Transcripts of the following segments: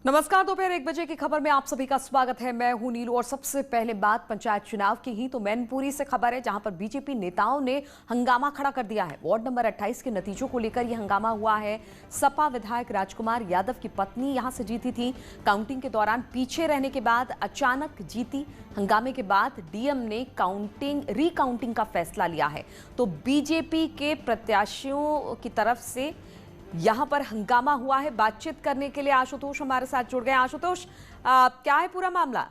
नमस्कार। दोपहर 1 बजे की खबर में आप सभी का स्वागत है। मैं हूं नीलू और सबसे पहले बात पंचायत चुनाव की ही तो मैनपुरी से खबर है, जहां पर बीजेपी नेताओं ने हंगामा खड़ा कर दिया है। वार्ड नंबर 28 के नतीजों को लेकर यह हंगामा हुआ है। सपा विधायक राजकुमार यादव की पत्नी यहां से जीती थी। काउंटिंग के दौरान पीछे रहने के बाद अचानक जीती। हंगामे के बाद डीएम ने रिकाउंटिंग का फैसला लिया है। तो बीजेपी के प्रत्याशियों की तरफ से यहां पर हंगामा हुआ है। बातचीत करने के लिए आशुतोष हमारे साथ जुड़ गए। आशुतोष, क्या है पूरा मामला?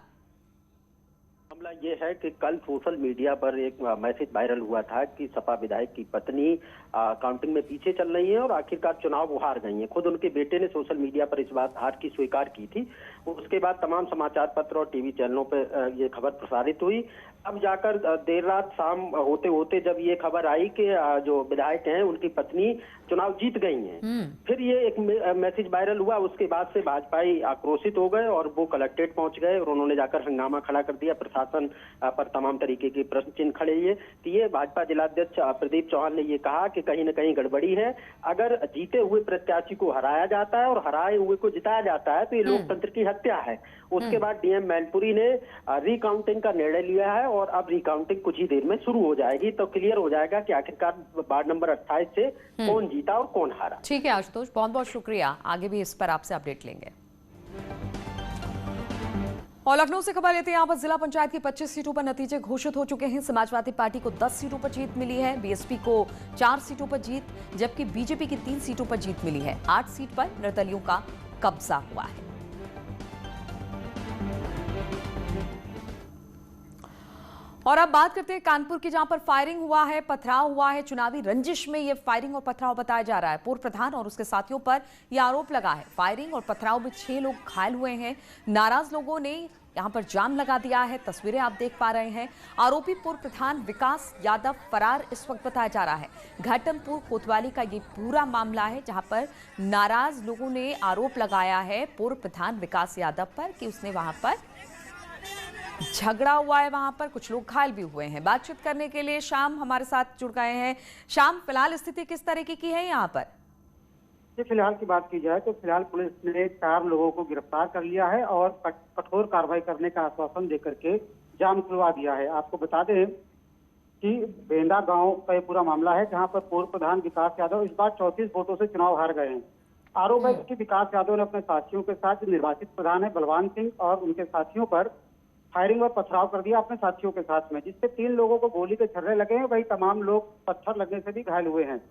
मामला ये है कि कल सोशल मीडिया पर एक मैसेज वायरल हुआ था कि सपा विधायक की पत्नी काउंटिंग में पीछे चल रही है और आखिरकार चुनाव वो हार गई हैं। खुद उनके बेटे ने सोशल मीडिया पर इस बात हार की स्वीकार की थी। उसके बाद तमाम समाचार पत्र और टीवी चैनलों पर ये खबर प्रसारित हुई। अब जाकर देर रात शाम होते होते जब ये खबर आई कि जो विधायक हैं उनकी पत्नी चुनाव जीत गई हैं, फिर ये एक मैसेज वायरल हुआ। उसके बाद से भाजपाई आक्रोशित हो गए और वो कलेक्ट्रेट पहुंच गए और उन्होंने जाकर हंगामा खड़ा कर दिया। प्रशासन पर तमाम तरीके के प्रश्न चिन्ह खड़े हुए। तो ये भाजपा जिलाध्यक्ष प्रदीप चौहान ने ये कहा कि कहीं न कहीं गड़बड़ी है। अगर जीते हुए प्रत्याशी को हराया जाता है और हराए हुए को जिताया जाता है तो ये लोकतंत्र की हत्या है। उसके बाद डीएम मैनपुरी ने रिकाउंटिंग का निर्णय लिया है और अब रिकाउंटिंग कुछ ही देर में शुरू हो जाएगी। तो क्लियर हो जाएगा कि आखिरकार वार्ड नंबर 28 से कौन जीता और कौन हारा। ठीक है आशुतोष, बहुत बहुत शुक्रिया। आगे भी इस पर आपसे अपडेट लेंगे। और लखनऊ से खबर लेते हैं। यहाँ पर जिला पंचायत की 25 सीटों पर नतीजे घोषित हो चुके हैं। समाजवादी पार्टी को 10 सीटों पर जीत मिली है, बीएसपी को 4 सीटों पर जीत, जबकि बीजेपी की 3 सीटों पर जीत मिली है। 8 सीट पर निर्दलियों का कब्जा हुआ है। और अब बात करते हैं कानपुर की, जहां पर फायरिंग हुआ है, पथराव हुआ है। चुनावी रंजिश में यह फायरिंग और पथराव बताया जा रहा है। पूर्व प्रधान और उसके साथियों पर यह आरोप लगा है। फायरिंग और पथराव में 6 लोग घायल हुए हैं। नाराज लोगों ने यहां पर जाम लगा दिया है। तस्वीरें आप देख पा रहे हैं। आरोपी पूर्व प्रधान विकास यादव फरार इस वक्त बताया जा रहा है। घाटमपुर कोतवाली का ये पूरा मामला है, जहां पर नाराज लोगों ने आरोप लगाया है पूर्व प्रधान विकास यादव पर कि उसने वहां पर झगड़ा हुआ है। वहां पर कुछ लोग घायल भी हुए हैं। बातचीत करने के लिए शाम हमारे साथ जुड़ गए हैं। शाम, फिलहाल स्थिति किस तरीके की है यहाँ पर? फिलहाल की बात की जाए तो फिलहाल पुलिस ने 4 लोगों को गिरफ्तार कर लिया है और कठोर कार्रवाई करने का आश्वासन देकर के जाम खुलवा दिया है। आपको बता दें कि बेंदा गांव का ये पूरा मामला है, जहां पर पूर्व प्रधान विकास यादव इस बार 34 वोटों से चुनाव हार गए हैं। आरोप है कि विकास यादव ने अपने साथियों के साथ, जो निर्वाचित प्रधान है बलवान सिंह और उनके साथियों पर फायरिंग और पथराव कर दिया अपने साथियों के साथ में, जिससे 3 लोगों को गोली के छर्रे लगे हैं। वही तमाम लोग पत्थर लगने से भी घायल हुए हैं।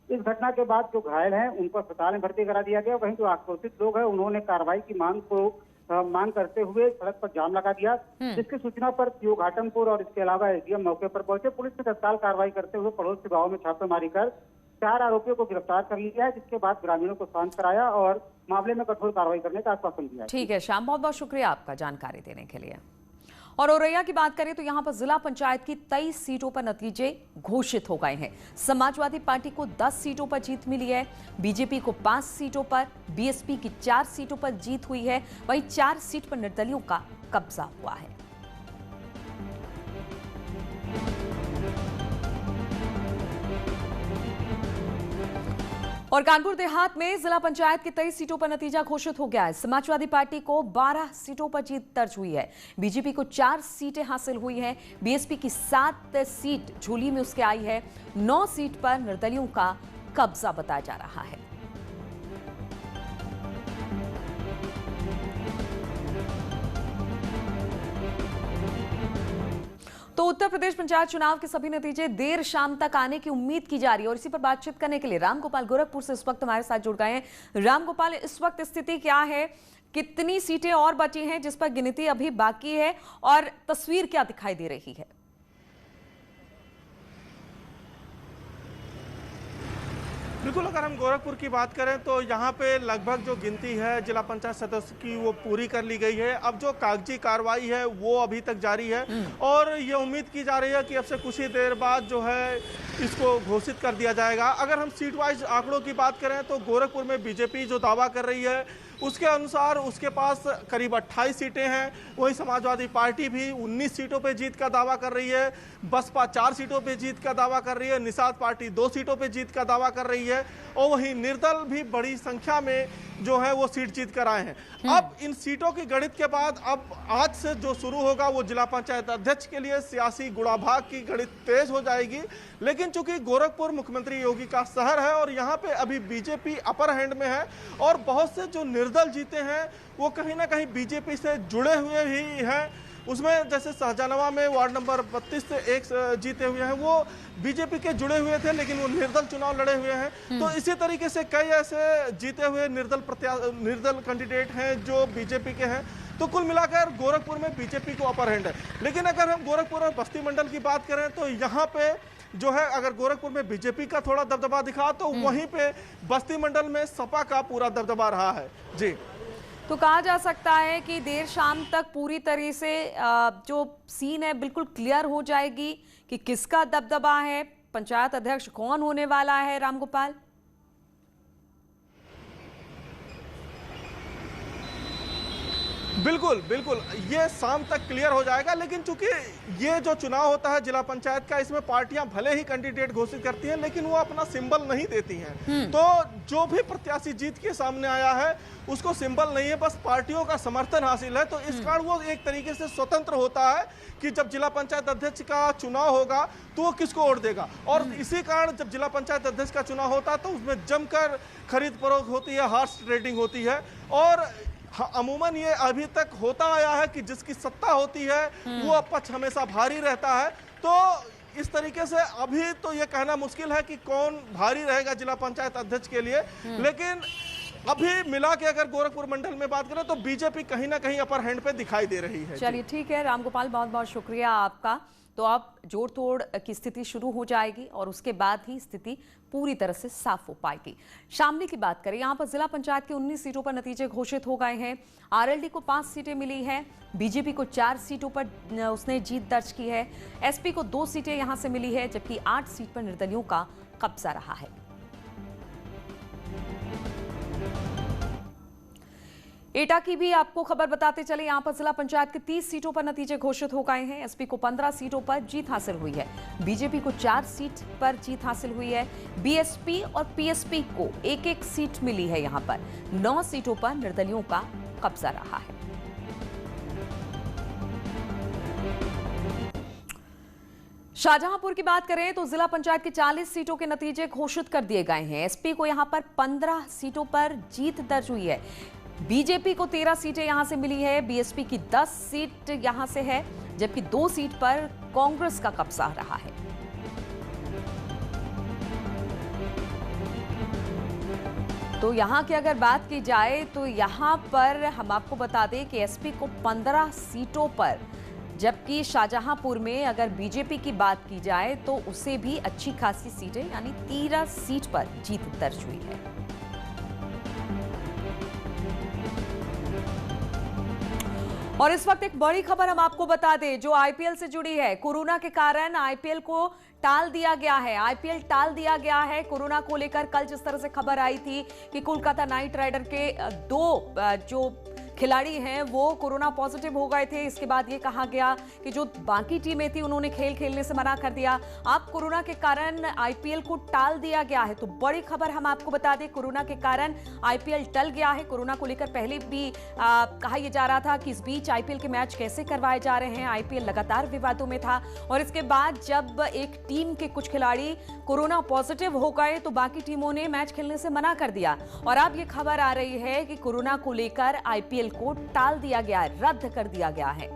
इस घटना के बाद जो घायल हैं उनको अस्पताल में भर्ती करा दिया गया। वहीं जो आक्रोशित लोग हैं उन्होंने कार्रवाई की मांग करते हुए सड़क पर जाम लगा दिया, जिसकी सूचना पर पीओ घाटमपुर और इसके अलावा एसडीएम मौके पर पहुंचे। पुलिस ने तत्काल कार्रवाई करते हुए पड़ोस के गाँव में छापेमारी कर 4 आरोपियों को गिरफ्तार कर लिया है, जिसके बाद ग्रामीणों को शांत कराया और मामले में कठोर कार्रवाई करने का आश्वासन दिया। ठीक है श्याम, बहुत बहुत शुक्रिया आपका जानकारी देने के लिए। और औरैया की बात करें तो यहां पर जिला पंचायत की 23 सीटों पर नतीजे घोषित हो गए हैं। समाजवादी पार्टी को 10 सीटों पर जीत मिली है, बीजेपी को 5 सीटों पर, बीएसपी की 4 सीटों पर जीत हुई है। वहीं 4 सीट पर निर्दलियों का कब्जा हुआ है। और कानपुर देहात में जिला पंचायत की 23 सीटों पर नतीजा घोषित हो गया है। समाजवादी पार्टी को 12 सीटों पर जीत दर्ज हुई है, बीजेपी को 4 सीटें हासिल हुई हैं, बीएसपी की 7 सीट झोली में उसके आई है। 9 सीट पर निर्दलियों का कब्जा बताया जा रहा है। तो उत्तर प्रदेश पंचायत चुनाव के सभी नतीजे देर शाम तक आने की उम्मीद की जा रही है। और इसी पर बातचीत करने के लिए राम गोपाल गोरखपुर से इस वक्त हमारे साथ जुड़ गए हैं। राम गोपाल, इस वक्त स्थिति क्या है? कितनी सीटें और बची हैं जिस पर गिनती अभी बाकी है, और तस्वीर क्या दिखाई दे रही है? बिल्कुल, अगर हम गोरखपुर की बात करें तो यहाँ पे लगभग जो गिनती है जिला पंचायत सदस्य की वो पूरी कर ली गई है। अब जो कागजी कार्रवाई है वो अभी तक जारी है और ये उम्मीद की जा रही है कि अब से कुछ ही देर बाद जो है इसको घोषित कर दिया जाएगा। अगर हम सीट वाइज आंकड़ों की बात करें तो गोरखपुर में बीजेपी जो दावा कर रही है उसके अनुसार उसके पास करीब 28 सीटें हैं। वहीं समाजवादी पार्टी भी 19 सीटों पे जीत का दावा कर रही है, बसपा 4 सीटों पे जीत का दावा कर रही है, निषाद पार्टी 2 सीटों पे जीत का दावा कर रही है और वहीं निर्दल भी बड़ी संख्या में जो है वो सीट जीत कर आए हैं। अब इन सीटों की गणित के बाद अब आज से जो शुरू होगा वो जिला पंचायत अध्यक्ष के लिए सियासी गुणाभाग की गणित तेज हो जाएगी। लेकिन चूंकि गोरखपुर मुख्यमंत्री योगी का शहर है और यहाँ पे अभी बीजेपी अपर हैंड में है और बहुत से जो निर्दल जीते हैं वो कहीं ना कहीं बीजेपी से जुड़े हुए ही हैं। उसमें जैसे शाहजहांवा में वार्ड नंबर 32 से 1 जीते हुए हैं वो बीजेपी के जुड़े हुए थे, लेकिन वो निर्दल चुनाव लड़े हुए हैं। तो इसी तरीके से कई ऐसे जीते हुए निर्दल कैंडिडेट हैं जो बीजेपी के हैं। तो कुल मिलाकर गोरखपुर में बीजेपी को अपर हैंड है। लेकिन अगर हम गोरखपुर और बस्ती मंडल की बात करें तो यहाँ पे जो है अगर गोरखपुर में बीजेपी का थोड़ा दबदबा दिखा तो वहीं पे बस्ती मंडल में सपा का पूरा दबदबा रहा है। जी, तो कहा जा सकता है कि देर शाम तक पूरी तरह से जो सीन है बिल्कुल क्लियर हो जाएगी कि किसका दबदबा है, पंचायत अध्यक्ष कौन होने वाला है। रामगोपाल, बिल्कुल बिल्कुल ये शाम तक क्लियर हो जाएगा। लेकिन चूंकि ये जो चुनाव होता है जिला पंचायत का, इसमें पार्टियां भले ही कैंडिडेट घोषित करती हैं लेकिन वो अपना सिंबल नहीं देती हैं। तो जो भी प्रत्याशी जीत के सामने आया है उसको सिंबल नहीं है, बस पार्टियों का समर्थन हासिल है। तो इस कारण वो एक तरीके से स्वतंत्र होता है कि जब जिला पंचायत अध्यक्ष का चुनाव होगा तो वो किसको वोट देगा। और इसी कारण जब जिला पंचायत अध्यक्ष का चुनाव होता है तो उसमें जमकर खरीद फरोख्त होती है, हॉर्स ट्रेडिंग होती है। और अमूमन ये अभी तक होता आया है कि जिसकी सत्ता होती है वो पक्ष हमेशा भारी रहता है। तो इस तरीके से अभी तो ये कहना मुश्किल है कि कौन भारी रहेगा जिला पंचायत अध्यक्ष के लिए। लेकिन अभी मिला के अगर गोरखपुर मंडल में बात करें तो बीजेपी कहीं ना कहीं अपर हैंड पे दिखाई दे रही है। चलिए ठीक है रामगोपाल, बहुत बहुत शुक्रिया आपका। तो अब जोड़ तोड़ की स्थिति शुरू हो जाएगी और उसके बाद ही स्थिति पूरी तरह से साफ हो पाएगी। शामली की बात करें, यहाँ पर जिला पंचायत की 19 सीटों पर नतीजे घोषित हो गए हैं। आरएलडी को 5 सीटें मिली हैं, बीजेपी को 4 सीटों पर उसने जीत दर्ज की है, एसपी को 2 सीटें यहाँ से मिली है, जबकि 8 सीट पर निर्दलियों का कब्जा रहा है। एटा की भी आपको खबर बताते चले, यहां पर जिला पंचायत की 30 सीटों पर नतीजे घोषित हो गए हैं। एसपी को 15 सीटों पर जीत हासिल हुई है, बीजेपी को 4 सीट पर जीत हासिल हुई है, बीएसपी और पीएसपी को 1-1 सीट मिली है। यहां पर 9 सीटों पर निर्दलियों का कब्जा रहा है। शाहजहांपुर की बात करें तो जिला पंचायत की 40 सीटों के नतीजे घोषित कर दिए गए हैं। एसपी को यहां पर 15 सीटों पर जीत दर्ज हुई है, बीजेपी को 13 सीटें यहां से मिली है, बीएसपी की 10 सीट यहां से है, जबकि 2 सीट पर कांग्रेस का कब्जा रहा है। तो यहां की अगर बात की जाए तो यहां पर हम आपको बता दें कि एसपी को 15 सीटों पर, जबकि शाहजहांपुर में अगर बीजेपी की बात की जाए तो उसे भी अच्छी खासी सीटें यानी 13 सीट पर जीत दर्ज हुई है। और इस वक्त एक बड़ी खबर हम आपको बता दें जो आईपीएल से जुड़ी है। कोरोना के कारण आईपीएल को टाल दिया गया है, आईपीएल टाल दिया गया है कोरोना को लेकर। कल जिस तरह से खबर आई थी कि कोलकाता नाइट राइडर के 2 जो खिलाड़ी हैं वो कोरोना पॉजिटिव हो गए थे, इसके बाद ये कहा गया कि जो बाकी टीमें थी उन्होंने खेल खेलने से मना कर दिया। अब कोरोना के कारण आईपीएल को टाल दिया गया है। तो बड़ी खबर हम आपको बता दें, कोरोना के कारण आईपीएल टल गया है। कोरोना को लेकर पहले भी कहा यह जा रहा था कि इस बीच आईपीएल के मैच कैसे करवाए जा रहे हैं। आईपीएल लगातार विवादों में था और इसके बाद जब एक टीम के कुछ खिलाड़ी कोरोना पॉजिटिव हो गए तो बाकी टीमों ने मैच खेलने से मना कर दिया। और अब ये खबर आ रही है कि कोरोना को लेकर आईपीएल को टाल दिया गया है, रद्द कर दिया गया है।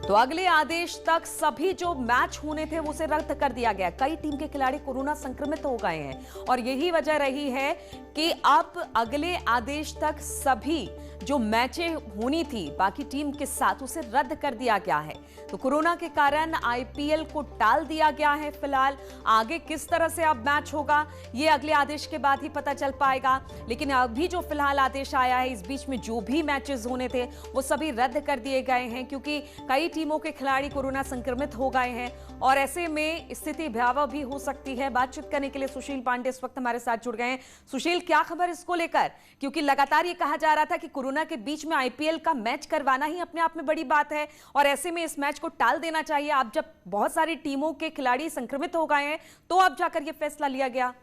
तो अगले आदेश तक सभी जो मैच होने थे उसे रद्द कर दिया गया। कई टीम के खिलाड़ी कोरोना संक्रमित हो गए हैं और यही वजह रही है कि अब अगले आदेश तक सभी जो मैचें होनी थी बाकी टीम के साथ उसे रद्द कर दिया गया है। तो कोरोना के कारण आईपीएल को टाल दिया गया है। फिलहाल आगे किस तरह से अब मैच होगा ये अगले आदेश के बाद ही पता चल पाएगा। लेकिन अभी जो फिलहाल आदेश आया है इस बीच में जो भी मैचेस होने थे वो सभी रद्द कर दिए गए हैं क्योंकि कई टीमों के खिलाड़ी कोरोना संक्रमित हो गए हैं और ऐसे में स्थिति भयावह भी हो सकती है। बातचीत करने के लिए सुशील पांडे इस वक्त हमारे साथ जुड़ गए हैं। सुशील, क्या खबर इसको लेकर, क्योंकि लगातार ये कहा जा रहा था कि कोरोना के बीच में आईपीएल का मैच करवाना ही अपने आप में बड़ी बात है और ऐसे में इस मैच को टाल देना चाहिए। अब जब बहुत सारी टीमों के खिलाड़ी संक्रमित हो गए हैं तो अब जाकर यह फैसला लिया गया।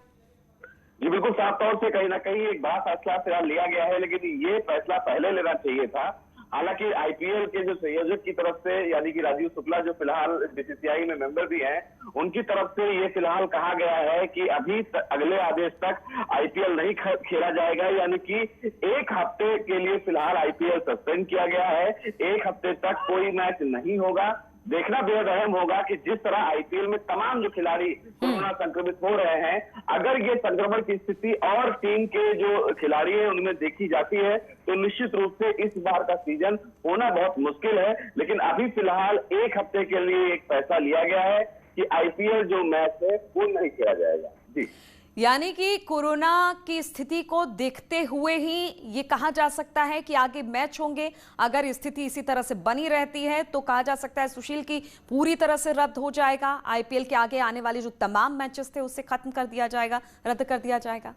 जी बिल्कुल, साफ तौर से कहीं ना कहीं एक बड़ा फैसला फिलहाल लिया गया है, लेकिन ये फैसला पहले लेना चाहिए था। हालांकि आईपीएल के जो संयोजक की तरफ से यानी कि राजीव शुक्ला जो फिलहाल बीसीसीआई में मेंबर भी हैं, उनकी तरफ से ये फिलहाल कहा गया है कि अभी अगले आदेश तक आईपीएल नहीं खेला जाएगा, यानी कि एक हफ्ते के लिए फिलहाल आईपीएल सस्पेंड किया गया है। एक हफ्ते तक कोई मैच नहीं होगा। देखना बेहद अहम होगा कि जिस तरह आईपीएल में तमाम जो खिलाड़ी कोरोना संक्रमित हो रहे हैं, अगर ये संक्रमण की स्थिति और टीम के जो खिलाड़ी हैं उनमें देखी जाती है तो निश्चित रूप से इस बार का सीजन होना बहुत मुश्किल है। लेकिन अभी फिलहाल एक हफ्ते के लिए एक फैसला लिया गया है कि आईपीएल जो मैच है वो नहीं खेला जाएगा। जी, यानी कि कोरोना की स्थिति को देखते हुए ही ये कहा जा सकता है कि आगे मैच होंगे। अगर स्थिति इसी तरह से बनी रहती है तो कहा जा सकता है सुशील की पूरी तरह से रद्द हो जाएगा। आईपीएल के आगे आने वाले जो तमाम मैचेस थे उसे खत्म कर दिया जाएगा, रद्द कर दिया जाएगा।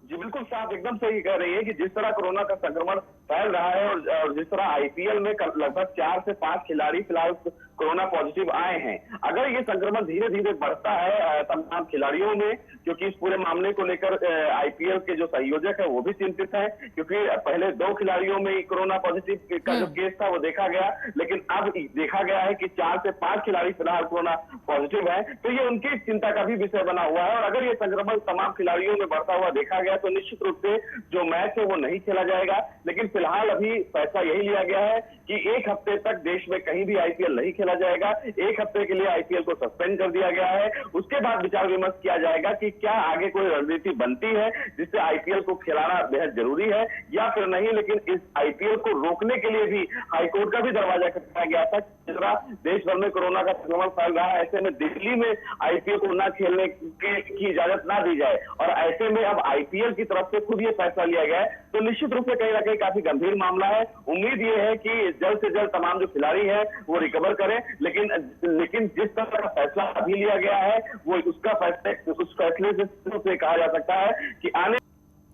जी बिल्कुल, साहब एकदम सही कह रही है कि जिस तरह कोरोना का संक्रमण फैल रहा है और जिस तरह आईपीएल में लगभग 4 से 5 खिलाड़ी फिलहाल कोरोना पॉजिटिव आए हैं, अगर ये संक्रमण धीरे धीरे बढ़ता है तमाम खिलाड़ियों में, क्योंकि इस पूरे मामले को लेकर आईपीएल के जो संयोजक है वो भी चिंतित है, क्योंकि पहले 2 खिलाड़ियों में कोरोना पॉजिटिव का जो केस था वो देखा गया, लेकिन अब देखा गया है कि 4 से 5 खिलाड़ी फिलहाल कोरोना पॉजिटिव है, तो ये उनकी चिंता का भी विषय बना हुआ है। और अगर ये संक्रमण तमाम खिलाड़ियों में बढ़ता हुआ देखा गया तो निश्चित रूप से जो मैच है वो नहीं खेला जाएगा। लेकिन फिलहाल अभी फैसला यही लिया गया है कि एक हफ्ते तक देश में कहीं भी आईपीएल नहीं खेला जाएगा। एक हफ्ते के लिए आईपीएल को सस्पेंड कर दिया गया है। उसके बाद विचार विमर्श किया जाएगा कि क्या आगे कोई रणनीति बनती है जिससे आईपीएल को खिलाना बेहद जरूरी है या फिर नहीं। लेकिन इस आईपीएल को रोकने के लिए भी हाईकोर्ट का भी दरवाजा खटखटाया गया था। जिस तरह देश भर में कोरोना का संक्रमण फैल रहा है, ऐसे में दिल्ली में आईपीएल को न खेलने की इजाजत ना दी जाए और ऐसे में अब आईपीएल की तरफ से खुद ये फैसला लिया गया है, तो निश्चित रूप से कहीं ना कहीं काफी गंभीर मामला है। उम्मीद ये है कि जल्द से जल्द तमाम जो खिलाड़ी हैं वो रिकवर करें, लेकिन जिस तरह का फैसला अभी लिया गया है वो उस फैसले से कहा जा सकता है कि आने।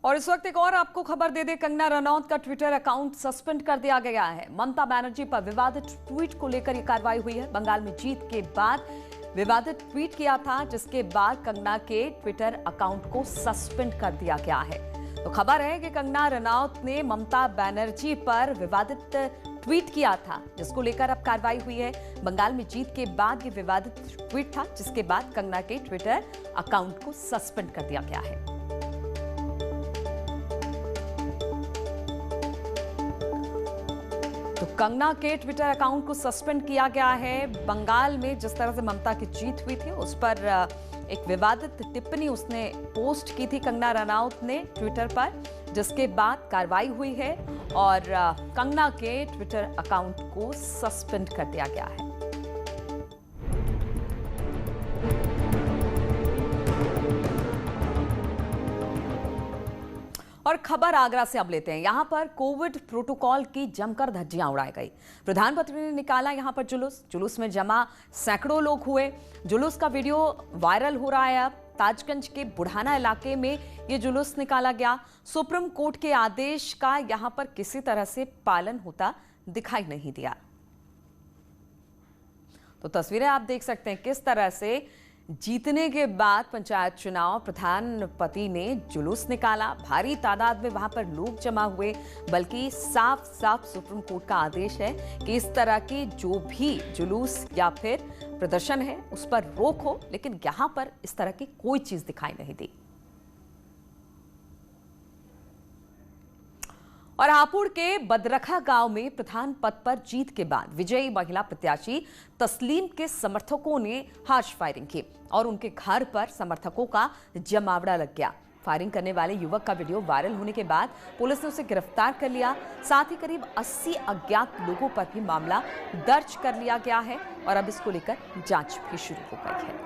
और इस वक्त एक और आपको खबर दे दे, कंगना रनौत का ट्विटर अकाउंट सस्पेंड कर दिया गया है। ममता बनर्जी पर विवादित ट्वीट को लेकर यह कार्रवाई हुई है। बंगाल में जीत के बाद विवादित ट्वीट किया था, जिसके बाद कंगना के ट्विटर अकाउंट को सस्पेंड कर दिया गया है। तो खबर है कि कंगना रनौत ने ममता बनर्जी पर विवादित ट्वीट किया था, जिसको लेकर अब कार्रवाई हुई है। बंगाल में जीत के बाद ये विवादित ट्वीट था, जिसके बाद कंगना के ट्विटर अकाउंट को सस्पेंड कर दिया गया है। तो कंगना के ट्विटर अकाउंट को सस्पेंड किया गया है। बंगाल में जिस तरह से ममता की जीत हुई थी उस पर एक विवादित टिप्पणी उसने पोस्ट की थी कंगना रनौत ने ट्विटर पर, जिसके बाद कार्रवाई हुई है और कंगना के ट्विटर अकाउंट को सस्पेंड कर दिया गया है। और खबर आगरा से अब लेते हैं। यहां पर कोविड प्रोटोकॉल की जमकर धज्जियां उड़ाई गई। प्रधानमंत्री ने निकाला यहां पर जुलूस में जमा सैकड़ों लोग हुए। जुलूस का वीडियो वायरल हो रहा है। अब ताजगंज के बुढ़ाना इलाके में ये जुलूस निकाला गया। सुप्रीम कोर्ट के आदेश का यहां पर किसी तरह से पालन होता दिखाई नहीं दिया। तो तस्वीरें आप देख सकते हैं किस तरह से जीतने के बाद पंचायत चुनाव प्रधानपति ने जुलूस निकाला। भारी तादाद में वहां पर लोग जमा हुए, बल्कि साफ साफ सुप्रीम कोर्ट का आदेश है कि इस तरह की जो भी जुलूस या फिर प्रदर्शन है उस पर रोक हो, लेकिन यहां पर इस तरह की कोई चीज दिखाई नहीं दी। और हापुड़ के बदरखा गांव में प्रधान पद पर जीत के बाद विजयी महिला प्रत्याशी तस्लीम के समर्थकों ने हार्श फायरिंग की और उनके घर पर समर्थकों का जमावड़ा लग गया। फायरिंग करने वाले युवक का वीडियो वायरल होने के बाद पुलिस ने उसे गिरफ्तार कर लिया। साथ ही करीब 80 अज्ञात लोगों पर भी मामला दर्ज कर लिया गया है और अब इसको लेकर जांच भी शुरू हो गई है।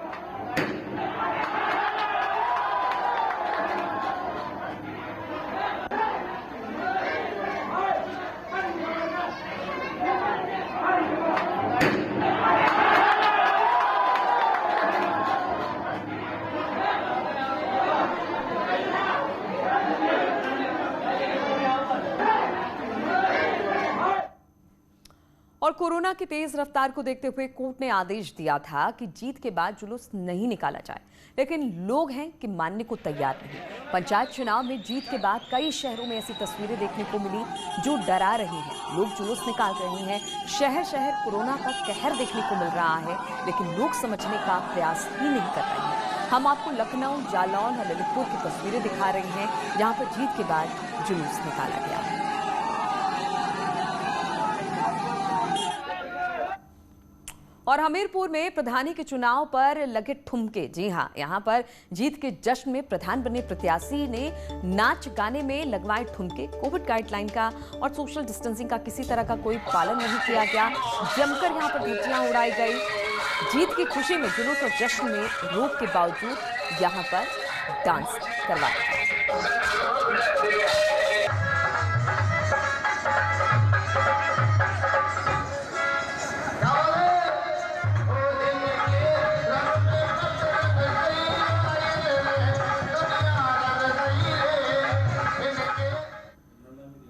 और कोरोना की तेज रफ्तार को देखते हुए कोर्ट ने आदेश दिया था कि जीत के बाद जुलूस नहीं निकाला जाए, लेकिन लोग हैं कि मानने को तैयार नहीं। पंचायत चुनाव में जीत के बाद कई शहरों में ऐसी तस्वीरें देखने को मिली जो डरा रही हैं। लोग जुलूस निकाल रहे हैं, शहर शहर कोरोना का कहर देखने को मिल रहा है, लेकिन लोग समझने का प्रयास ही नहीं कर रहे हैं। हम आपको लखनऊ, जालौन और ललितपुर की तस्वीरें दिखा रहे हैं जहां पर जीत के बाद जुलूस निकाला गया। और हमीरपुर में प्रधानी के चुनाव पर लगे ठुमके। जी हां, यहां पर जीत के जश्न में प्रधान बने प्रत्याशी ने नाच गाने में लगवाए ठुमके। कोविड गाइडलाइन का और सोशल डिस्टेंसिंग का किसी तरह का कोई पालन नहीं किया गया। जमकर यहां पर धज्जियां उड़ाई गई। जीत की खुशी में जुलूस और जश्न में रोक के बावजूद यहां पर डांस करवाया गया।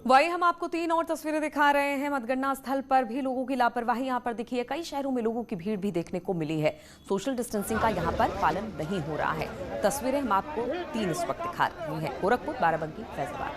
वही हम आपको 3 और तस्वीरें दिखा रहे हैं। मतगणना स्थल पर भी लोगों की लापरवाही यहां पर दिखी है। कई शहरों में लोगों की भीड़ भी देखने को मिली है। सोशल डिस्टेंसिंग का यहां पर पालन नहीं हो रहा है। तस्वीरें हम आपको 3 इस वक्त दिखा रही हैं। गोरखपुर, बाराबंकी, फैजाबाद।